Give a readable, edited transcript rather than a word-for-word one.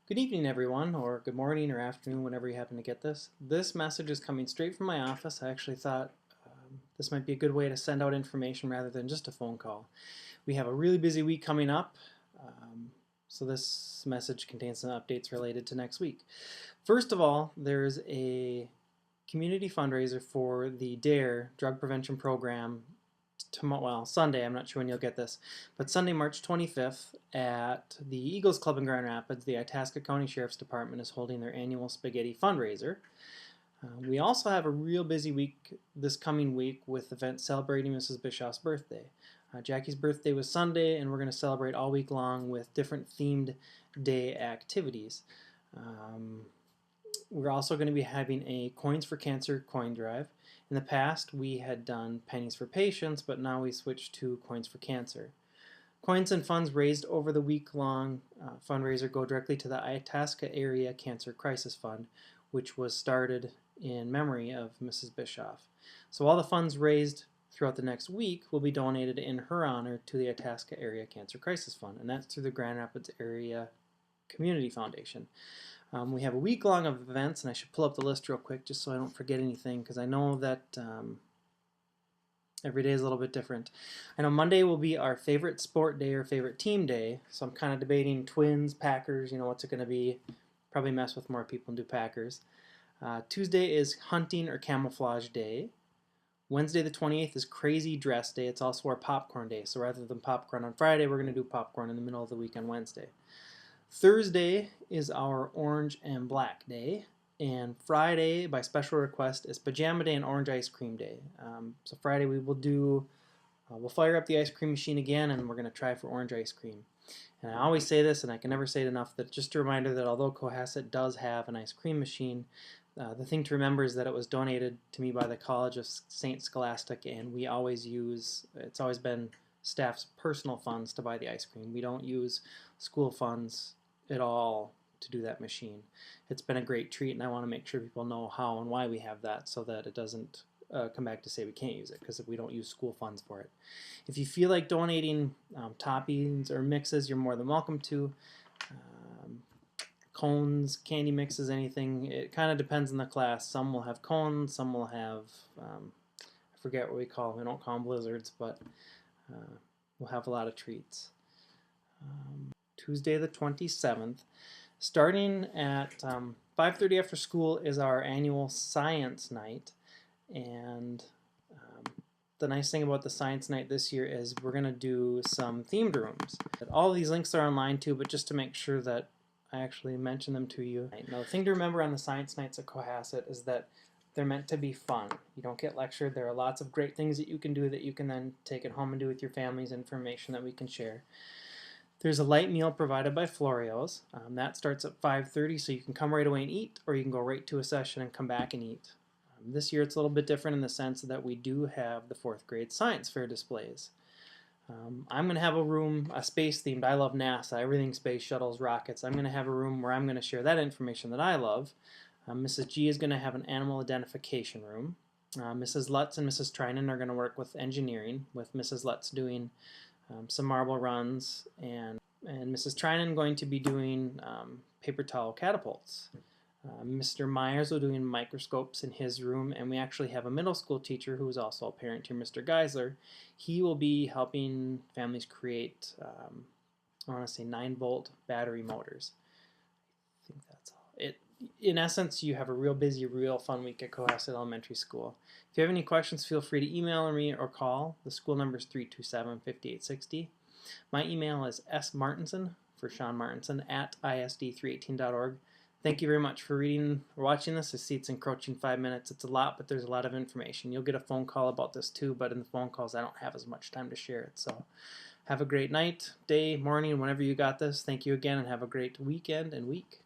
Good evening, everyone, or good morning or afternoon, whenever you happen to get this. This message is coming straight from my office. I actually thought this might be a good way to send out information rather than just a phone call. We have a really busy week coming up, so this message contains some updates related to next week. First of all, there's a community fundraiser for the DARE Drug Prevention Program tomorrow, well, Sunday, I'm not sure when you'll get this, but Sunday, March 25th at the Eagles Club in Grand Rapids, the Itasca County Sheriff's Department is holding their annual spaghetti fundraiser. We also have a real busy week this coming week with events celebrating Mrs. Bischoff's birthday. Jackie's birthday was Sunday, and we're going to celebrate all week long with different themed day activities. We're also going to be having a Coins for Cancer coin drive. In the past, we had done Pennies for Patients, but now we switched to Coins for Cancer. Coins and funds raised over the week-long fundraiser go directly to the Itasca Area Cancer Crisis Fund, which was started in memory of Mrs. Bischoff. So all the funds raised throughout the next week will be donated in her honor to the Itasca Area Cancer Crisis Fund, and that's through the Grand Rapids Area Community Foundation. We have a week long of events, and I should pull up the list real quick just so I don't forget anything, because I know that every day is a little bit different. I know Monday will be our favorite sport day or favorite team day, so I'm kind of debating Twins, Packers, what's it going to be. Probably mess with more people and do Packers. Tuesday is hunting or camouflage day. Wednesday the 28th is crazy dress day. It's also our popcorn day, so rather than popcorn on Friday, we're going to do popcorn in the middle of the week on Wednesday. Thursday is our orange and black day, and Friday, by special request, is pajama day and orange ice cream day. So Friday we will do, we'll fire up the ice cream machine again, and we're going to try for orange ice cream. And I always say this, and I can never say it enough, that just a reminder that although Cohasset does have an ice cream machine, the thing to remember is that it was donated to me by the College of St. Scholastic, and we always use, it's always been staff's personal funds to buy the ice cream. We don't use school funds at all to do that machine. It's been a great treat, and I want to make sure people know how and why we have that so that it doesn't come back to say we can't use it because we don't use school funds for it. If you feel like donating toppings or mixes, you're more than welcome to. Cones, candy mixes, anything. It kind of depends on the class. Some will have cones, some will have, I forget what we call them. We don't call them blizzards, but we'll have a lot of treats. Tuesday the 27th. Starting at 5:30 after school is our annual science night, and the nice thing about the science night this year is we're going to do some themed rooms. All of these links are online too, but just to make sure that I actually mention them to you. Now, the thing to remember on the science nights at Cohasset is that they're meant to be fun. You don't get lectured. There are lots of great things that you can do that you can then take it home and do with your families, information that we can share. There's a light meal provided by Florio's. That starts at 5:30, so you can come right away and eat, or you can go right to a session and come back and eat. This year it's a little bit different in the sense that we do have the 4th grade science fair displays. I'm going to have a room, a space themed. I love NASA, everything space, shuttles, rockets. I'm going to have a room where I'm going to share that information that I love. Mrs. G is going to have an animal identification room. Mrs. Lutz and Mrs. Trinan are going to work with engineering, with Mrs. Lutz doing some marble runs, and Mrs. Trinan going to be doing paper towel catapults. Mr. Myers will be doing microscopes in his room, and we actually have a middle school teacher who is also a parent here, Mr. Geisler. He will be helping families create, I want to say 9-volt battery motors. I think that's all. In essence, you have a real busy, real fun week at Cohasset Elementary School. If you have any questions, feel free to email me or call. The school number is 327-5860. My email is smartinson, for Sean Martinson, at isd318.org. Thank you very much for reading or watching this. I see it's encroaching 5 minutes. It's a lot, but there's a lot of information. You'll get a phone call about this too, but in the phone calls I don't have as much time to share it. So have a great night, day, morning, whenever you got this. Thank you again, and have a great weekend and week.